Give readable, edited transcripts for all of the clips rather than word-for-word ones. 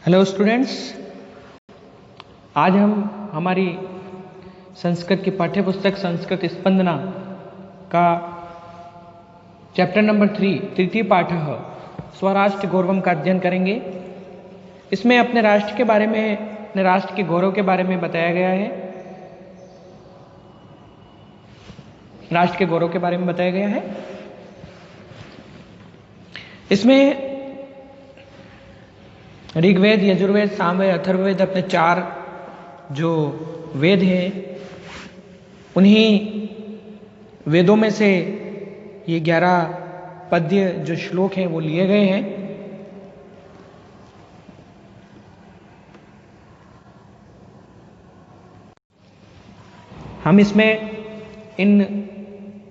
Hello students, आज हम हमारी संस्कृत की पाठ्य पुस्तक संस्कृत स्पंदना का चैप्टर नंबर 3 तृतीय पाठ स्वराष्ट्र गौरवम का अध्ययन करेंगे। इसमें अपने राष्ट्र के बारे में, अपने राष्ट्र के गौरव के बारे में बताया गया है। राष्ट्र के गौरव के बारे में बताया गया है। इसमें ऋग्वेद, यजुर्वेद, सामवेद, अथर्ववेद अपने 4 जो वेद हैं, उन्हीं वेदों में से ये 11 पद्य जो श्लोक हैं वो लिए गए हैं। हम इसमें इन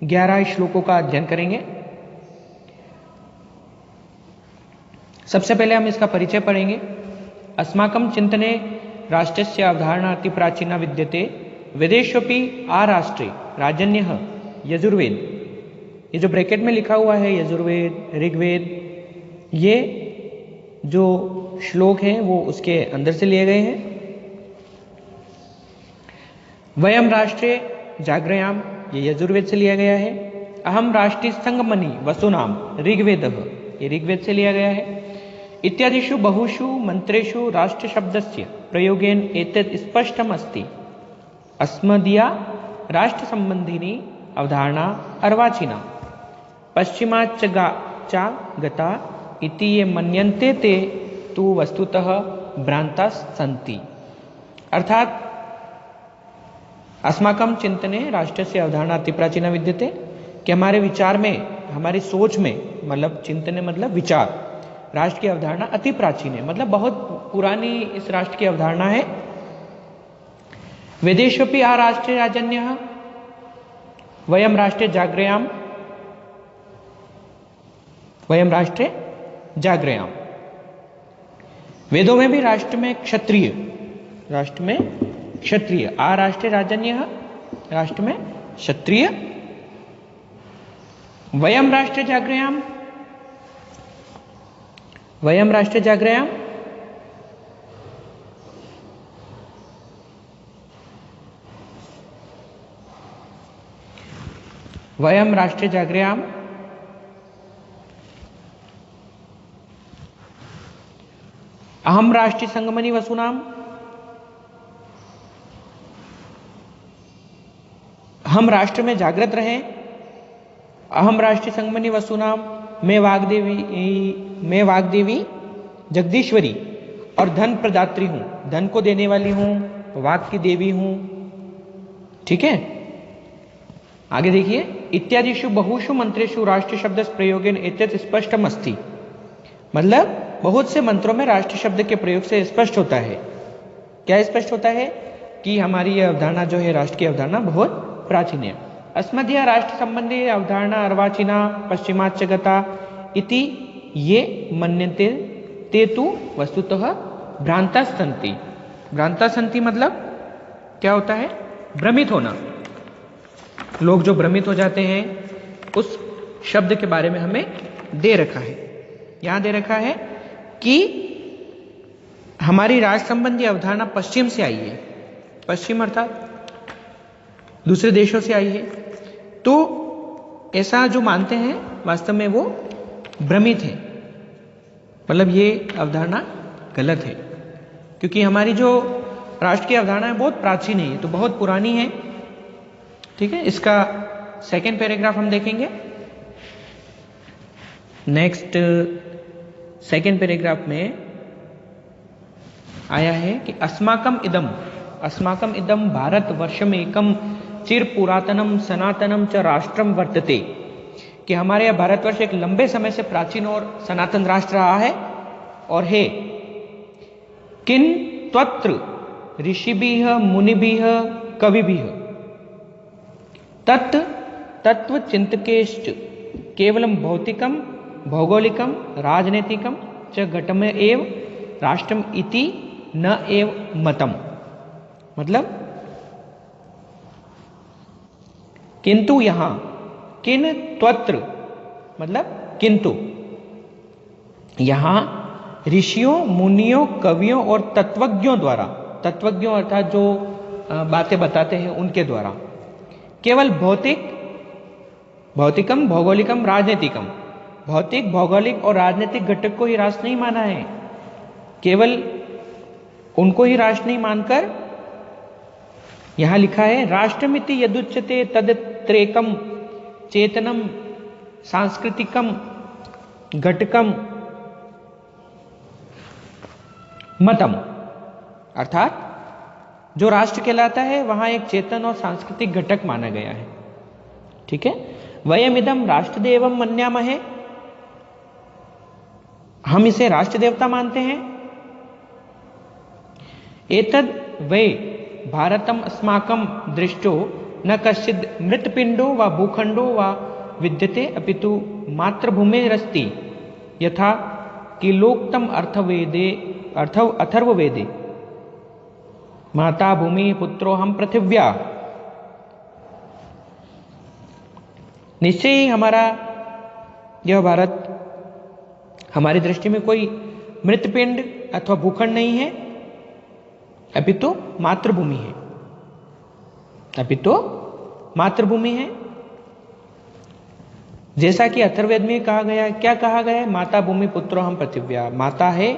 11 श्लोकों का अध्ययन करेंगे। सबसे पहले हम इसका परिचय पढ़ेंगे। अस्माकं चिंतने राष्ट्रस्य अवधारणा अति प्राचीना विद्यते, वेदेष्वपि आराष्ट्रे राजन्यः यजुर्वेद। ये जो ब्रैकेट में लिखा हुआ है यजुर्वेद, ऋग्वेद, ये जो श्लोक हैं वो उसके अंदर से लिए गए हैं। वयम राष्ट्रे जाग्रयाम, ये यजुर्वेद से लिया गया है। अहम राष्ट्रीय संगमनि वसुनाम, ऋग्वेदः, ये ऋग्वेद से लिया गया है। इत्यादिषु बहुषु मंत्रेषु राष्ट्र शब्दस्य प्रयोगेन एतत् स्पष्टम अस्ति। अस्मदीया राष्ट्र संबंधिनी अवधारणा अर्वाचीना पश्चिमाच्च गता इति ये मन्यन्ते ते तु वस्तुतः भ्रांता सन्ति। अर्थात अस्माकं चिंतने राष्ट्र से अवधारणा अति प्राचीना विद्यते, कि हमारे विचार में, हमारी सोच में, मतलब चिंतने मतलब विचार, राष्ट्र की अवधारणा अति प्राचीन है, मतलब बहुत पुरानी इस राष्ट्र की अवधारणा है। वेदेष्वपि आ राष्ट्रीय राजन्यः, वयम राष्ट्रे जाग्रयाम, वयम राष्ट्रे जाग्रयाम। वेदों में भी राष्ट्र में क्षत्रिय, राष्ट्र में क्षत्रिय, आ राष्ट्रे राजन्यः, राष्ट्र में क्षत्रिय। वयम राष्ट्रे जाग्रयाम, वयम राष्ट्र जाग्रयाम, वयम राष्ट्र जाग्रयाम। अहम राष्ट्रीय संगमनि वसुनाम, हम राष्ट्र में जागृत रहें। अहम राष्ट्रीय संगमनि वसुनाम, मैं वाग्देवी जगदीश्वरी और धन प्रदात्री हूं, धन को देने वाली हूं, वाग की देवी हूं। ठीक है, आगे देखिए। इत्यादिषु बहुषु मंत्रेषु राष्ट्र शब्द प्रयोगेन एतत् स्पष्टम अस्ति, मतलब बहुत से मंत्रों में राष्ट्र शब्द के प्रयोग से स्पष्ट होता है। क्या स्पष्ट होता है? कि हमारी यह अवधारणा जो है, राष्ट्र की अवधारणा बहुत प्राचीन है। अस्मदीया राष्ट्र संबंधी अवधारणा अर्वाचीना पश्चिमाच्च गता इति ये मन्यन्ते ते तु वस्तुतः भ्रांता सन्ति। भ्रांता सन्ति मतलब क्या होता है? भ्रमित होना। लोग जो भ्रमित हो जाते हैं, उस शब्द के बारे में हमें दे रखा है। यहां दे रखा है कि हमारी राष्ट्र संबंधी अवधारणा पश्चिम से आई है। पश्चिम अर्थात दूसरे देशों से आई है। तो ऐसा जो मानते हैं, वास्तव में वो भ्रमित है, मतलब ये अवधारणा गलत है। क्योंकि हमारी जो राष्ट्र की अवधारणा है बहुत प्राचीन है, तो बहुत पुरानी है। ठीक है, इसका सेकंड पैराग्राफ हम देखेंगे। नेक्स्ट सेकंड पैराग्राफ में आया है कि अस्माकम इदम भारतवर्षम एकम चिर पुरातनम सनातनम च राष्ट्रम वर्तते, कि हमारे यह भारतवर्ष एक लंबे समय से प्राचीन और सनातन राष्ट्र रहा है और है। किन त्वत्र ऋषिभिः मुनिभिः कविभिः तत्व चिंतकेश्च केवलम भौतिकम भौगोलिकम राजनीतिकम च घटम एव राष्ट्रम इति न एव मतम। मतलब किंतु यहां किन त्वत्र मतलब किंतु, यहां ऋषियों, मुनियों, कवियों और तत्वज्ञों द्वारा, तत्वज्ञों अर्थात जो बातें बताते हैं उनके द्वारा, केवल भौतिकम, भौगोलिकम, राजनीतिकम, भौतिक, भौगोलिक और राजनीतिक घटक को ही राष्ट्र नहीं माना है, केवल उनको ही राष्ट्र नहीं मानकर यहां लिखा है राष्ट्रमिति यदुच्यते तदत्रेकम चेतनम सांस्कृतिकम घटकम मतम, अर्थात जो राष्ट्र कहलाता है वहां एक चेतन और सांस्कृतिक घटक माना गया है। ठीक है, वयमिदम राष्ट्रदेवम मन्यामहे, हम इसे राष्ट्र देवता मानते हैं। एतद वै भारतम अस्माकं दृष्टो न कश्चिद मृतपिंडो व भूखंडो व विद्यते अपितु मातृभूमिरस्ति यथा किलोक्तम अथर्ववेदे माता भूमि पुत्रो हम पृथिव्या। निश्चय ही हमारा यह भारत हमारी दृष्टि में कोई मृतपिंड अथवा भूखंड नहीं है, अपितु मातृभूमि है, अपितु मातृभूमि है। जैसा कि अथर्ववेद में कहा गया, क्या कहा गया है? माता भूमि पुत्रो हम पृथिव्या, माता है,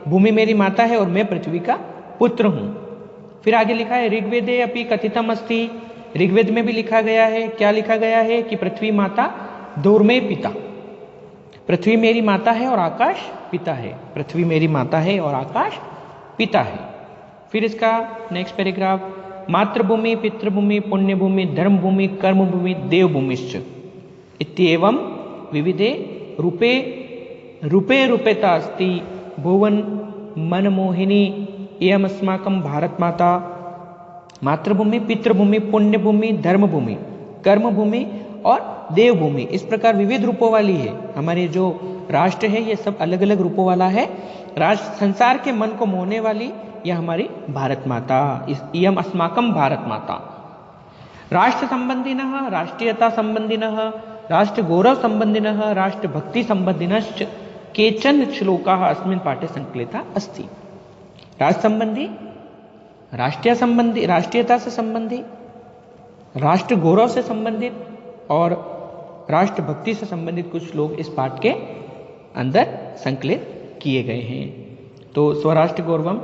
भूमि मेरी माता है और मैं पृथ्वी का पुत्र हूं। फिर आगे लिखा है ऋग्वेदे अपि कथितम अस्ति, ऋग्वेद में भी लिखा गया है, क्या लिखा गया है कि पृथ्वी माता धूर्मे पिता, पृथ्वी मेरी माता है और आकाश पिता है, पृथ्वी मेरी माता है और आकाश पिता है। फिर इसका नेक्स्ट पैराग्राफ, मातृभूमि पितृभूमि पुण्यभूमि धर्मभूमि कर्मभूमि देवभूमिश्च इत्येवं विविधे रूपे रूपेता अस्ति भुवन मनमोहिनी एवं अस्माकं भारत माता। मातृभूमि, पितृभूमि, पुण्यभूमि, धर्मभूमि, कर्मभूमि और देवभूमि, इस प्रकार विविध रूपों वाली है। हमारे जो राष्ट्र है ये सब अलग अलग रूपों वाला है। राष्ट्र संसार के मन को मोहने वाली यह हमारी भारत माता, इयम अस्माकं भारत माता। राष्ट्र संबंधिनः, राष्ट्रीयता संबंधिनः, राष्ट्र गौरव संबंधिनः, राष्ट्र भक्ति संबंधिनश्च केचन श्लोकाः अस्मिन् पाठे संकलिता अस्ति। राष्ट्र संबंधी, राष्ट्रीय संबंधी, राष्ट्रीयता से संबंधी, राष्ट्र गौरव से संबंधित और राष्ट्र भक्ति से संबंधित कुछ श्लोक इस पाठ के अंदर संकलित किए गए हैं। तो स्वराष्ट्र गौरवम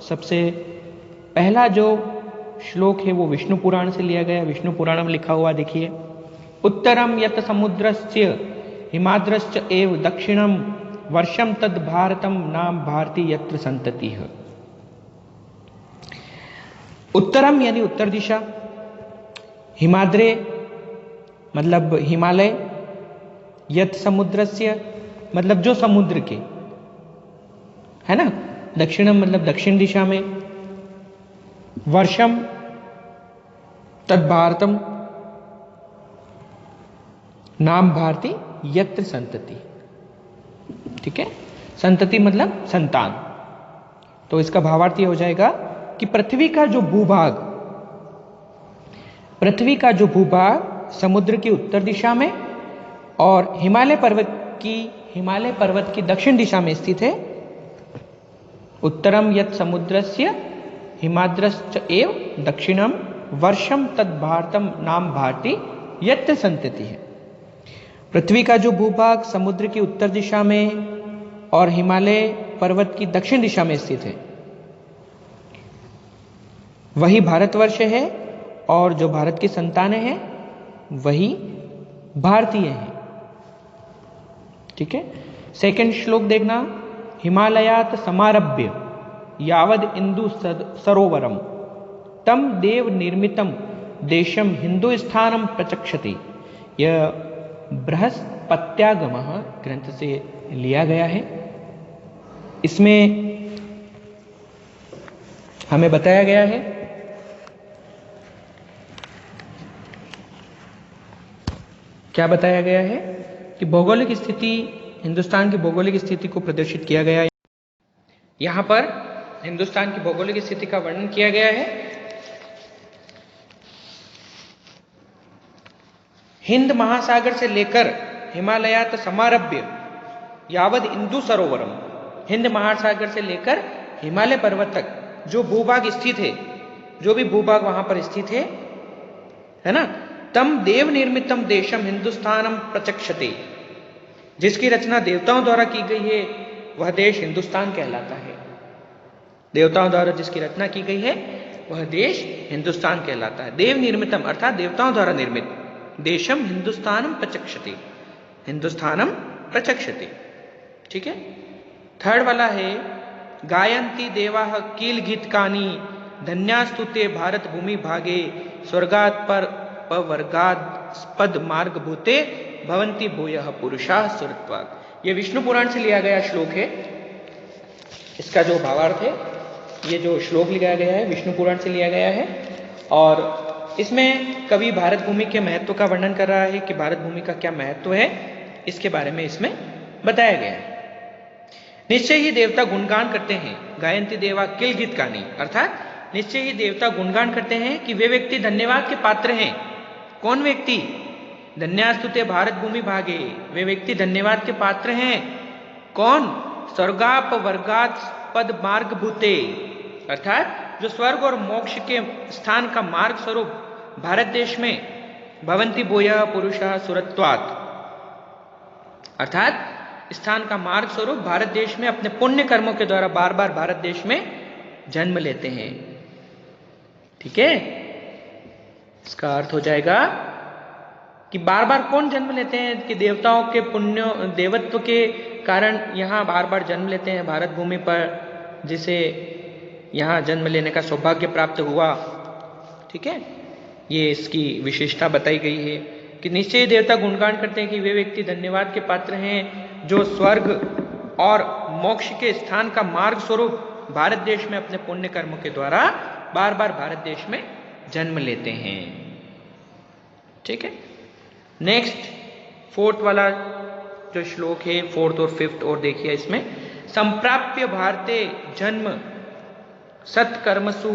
सबसे पहला जो श्लोक है वो विष्णु पुराण से लिया गया। विष्णु पुराण में लिखा हुआ देखिए, उत्तरम यत समुद्रस्य हिमाद्रश्च एव दक्षिणम वर्षम तद भारतम नाम भारती यत्र संतति है। उत्तरम यानी उत्तर दिशा, हिमाद्रे मतलब हिमालय, यत समुद्रस्य मतलब जो समुद्र के, है ना, दक्षिणम मतलब दक्षिण दिशा में, वर्षम तद भारतम नाम भारती यत्र संतति। ठीक है, संतति मतलब संतान। तो इसका भावार्थ यह हो जाएगा कि पृथ्वी का जो भूभाग समुद्र की उत्तर दिशा में और हिमालय पर्वत की दक्षिण दिशा में स्थित है। उत्तरम यत् समुद्रस्य हिमाद्रश्च एव दक्षिणम वर्षम तद भारतम नाम भारती यत्र संतति है। पृथ्वी का जो भूभाग समुद्र की उत्तर दिशा में और हिमालय पर्वत की दक्षिण दिशा में स्थित है वही भारतवर्ष है, और जो भारत की संतानें हैं वही भारतीय हैं। ठीक है, सेकंड श्लोक देखना, हिमालयात समारभ्य यावद इंदु सरोवरम तम देव निर्मितम देशम हिंदुस्थानम प्रचक्षते। यह बृहस्पत्यागमः ग्रंथ से लिया गया है। इसमें हमें बताया गया है क्या बताया गया है कि भौगोलिक स्थिति, हिंदुस्तान की भौगोलिक स्थिति को प्रदर्शित किया गया है। यहां पर हिंदुस्तान की भौगोलिक स्थिति का वर्णन किया गया है। हिंद महासागर से लेकर हिमालयात समारभ्य यावद इंदु सरोवरम, हिंद महासागर से लेकर हिमालय पर्वत तक जो भूभाग स्थित है, जो भी भूभाग वहां पर स्थित है ना, तम देव निर्मितम देशम हिंदुस्तानम प्रचक्षते, जिसकी रचना देवताओं द्वारा की गई है वह देश हिंदुस्तान कहलाता है। देवताओं द्वारा जिसकी रचना की गई है वह देश हिंदुस्तान कहलाता है। देव निर्मितम अर्थात देवताओं द्वारा निर्मित, देशम हिंदुस्तानम प्रचक्षते, हिंदुस्तानम प्रचक्षते। ठीक है। थर्ड वाला है गायंती देवाः कील गीतकानी धन्यास्तुते भारत भूमि भागे स्वर्गात् पर पवर्गाद स्पद मार्ग भूते भवंती भूयः पुरुषाः सुरत्वात्। ये विष्णु पुराण से लिया गया श्लोक है। इसका जो भावार्थ है, ये जो श्लोक लिया गया है विष्णु पुराण से लिया गया है, और इसमें कवि भारत भूमि के महत्व का वर्णन कर रहा है कि भारत भूमि का क्या महत्व है, इसके बारे में इसमें बताया गया है। निश्चय ही देवता गुणगान करते हैं, गायंती देवा किल गीतकानी, अर्थात निश्चय ही देवता गुणगान करते हैं कि वे व्यक्ति धन्यवाद के पात्र हैं। कौन व्यक्ति? धन्यास्तुते भारत भूमि भागे, वे व्यक्ति धन्यवाद के पात्र हैं। कौन? स्वर्गाप वर्गात पद मार्ग भूते, अर्थात जो स्वर्ग और मोक्ष के स्थान का मार्ग स्वरूप भारत देश में भवंती भूयः पुरुषः सुरत्वात्, अर्थात स्थान का मार्ग स्वरूप भारत देश में अपने पुण्य कर्मों के द्वारा बार बार भारत देश में जन्म लेते हैं। ठीक है। इसका अर्थ हो जाएगा कि बार बार कौन जन्म लेते हैं? कि देवताओं के पुण्य देवत्व के कारण यहाँ बार बार जन्म लेते हैं भारत भूमि पर, जिसे यहाँ जन्म लेने का सौभाग्य प्राप्त हुआ। ठीक है। ये इसकी विशेषता बताई गई है कि निश्चय देवता गुणगान करते हैं कि वे व्यक्ति धन्यवाद के पात्र हैं जो स्वर्ग और मोक्ष के स्थान का मार्ग स्वरूप भारत देश में अपने पुण्य कर्मों के द्वारा बार बार भारत देश में जन्म लेते हैं। ठीक है। नेक्स्ट फोर्थ वाला जो श्लोक है, फोर्थ और फिफ्थ, और देखिए इसमें संप्राप्य भारते जन्म सत्कर्मसु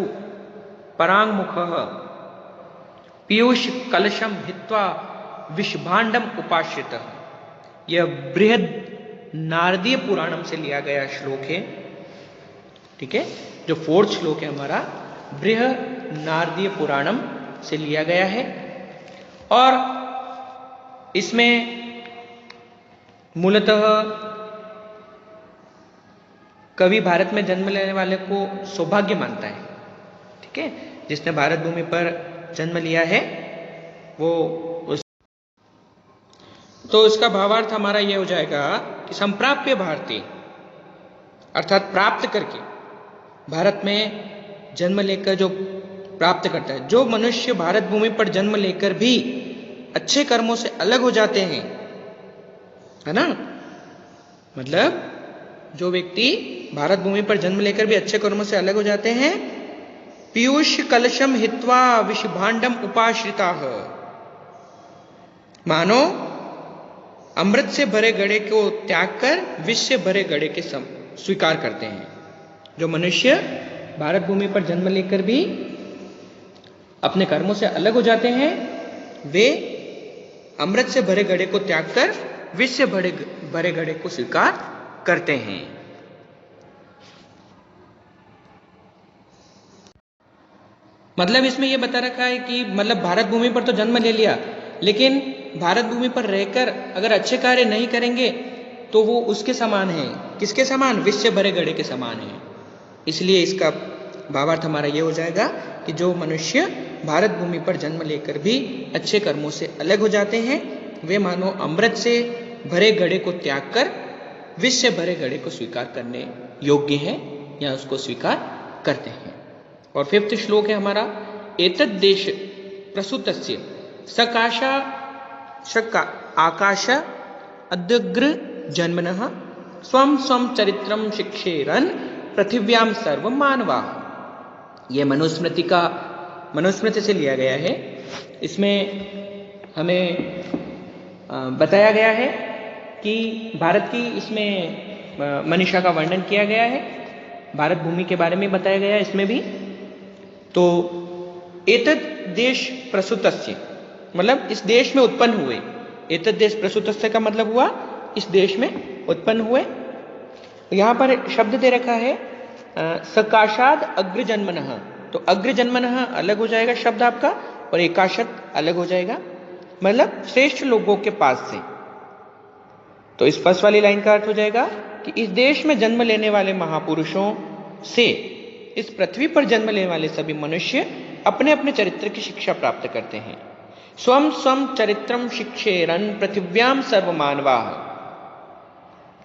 परांगमुखः पीयूष कलशम हित्वा विषभाण्डम उपाश्रितः। यह बृहद नारदीय पुराणम से लिया गया श्लोक है। ठीक है। जो फोर्थ श्लोक है हमारा बृहद नारदीय पुराणम से लिया गया है, और इसमें मूलतः कवि भारत में जन्म लेने वाले को सौभाग्य मानता है। ठीक है। जिसने भारत भूमि पर जन्म लिया है वो तो इसका भावार्थ हमारा यह हो जाएगा कि संप्राप्य भारती, अर्थात प्राप्त करके, भारत में जन्म लेकर जो प्राप्त करता है, जो मनुष्य भारत भूमि पर जन्म लेकर भी अच्छे कर्मों से अलग हो जाते हैं, है ना, मतलब जो व्यक्ति भारत भूमि पर जन्म लेकर भी अच्छे कर्मों से अलग हो जाते हैं, पीयूष कलशम हित्वा विषभाण्डम उपाश्रिताः, मानो अमृत से भरे घड़े को त्याग कर विष से भरे घड़े के स्वीकार करते हैं। जो मनुष्य भारत भूमि पर जन्म लेकर भी अपने कर्मों से अलग हो जाते हैं, वे अमृत से भरे घड़े को त्याग कर विष से भरे घड़े को स्वीकार करते हैं। मतलब इसमें यह बता रखा है कि मतलब भारत भूमि पर तो जन्म ले लिया, लेकिन भारत भूमि पर रहकर अगर अच्छे कार्य नहीं करेंगे तो वो उसके समान है। किसके समान? विष से भरे घड़े के समान है। इसलिए इसका भावार्थ हमारा ये हो जाएगा कि जो मनुष्य भारत भूमि पर जन्म लेकर भी अच्छे कर्मों से अलग हो जाते हैं, वे मानो अमृत से भरे घड़े को त्याग कर विष से भरे घड़े को स्वीकार करने योग्य हैं या उसको स्वीकार करते हैं। और फिफ्थ श्लोक है हमारा एतद् देश प्रसूतस्य सकाशा शक्का आकाश अद्यग्र जन्मनः स्वम स्वम चरित्रम शिक्षेरन पृथिव्याम सर्व मानवा। यह मनुस्मृति से लिया गया है। इसमें हमें बताया गया है कि भारत की इसमें मनीषा का वर्णन किया गया है, भारत भूमि के बारे में बताया गया है इसमें भी। तो एतद् देश प्रसूतस्य मतलब इस देश में उत्पन्न हुए, एतद् देश प्रसूतस्य का मतलब हुआ इस देश में उत्पन्न हुए, तो यहां पर शब्द दे रखा है सकाशाद अग्रजन्मनः, तो अग्रजन्मनः अलग हो जाएगा शब्द आपका और एकाशत अलग हो जाएगा, मतलब श्रेष्ठ लोगों के पास से। तो इस फर्स्ट वाली लाइन का अर्थ हो जाएगा कि इस देश में जन्म लेने वाले महापुरुषों से इस पृथ्वी पर जन्म लेने वाले सभी मनुष्य अपने अपने चरित्र की शिक्षा प्राप्त करते हैं। स्वम स्वम चरित्रम शिक्षेरन पृथिव्याम सर्वमानवाः,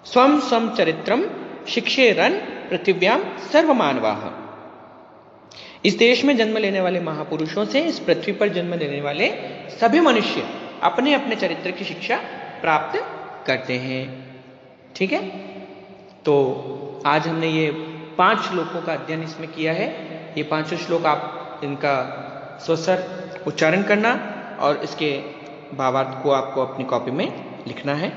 स्वम स्वम चरित्रम शिक्षेरन पृथिव्याम सर्वमानवाः। इस देश में जन्म लेने वाले महापुरुषों से इस पृथ्वी पर जन्म लेने वाले सभी मनुष्य अपने अपने चरित्र की शिक्षा प्राप्त करते हैं। ठीक है, तो आज हमने ये 5 श्लोकों का अध्ययन इसमें किया है। ये 5 श्लोक आप इनका स्वस्वर उच्चारण करना और इसके भावार्थ को आपको अपनी कॉपी में लिखना है।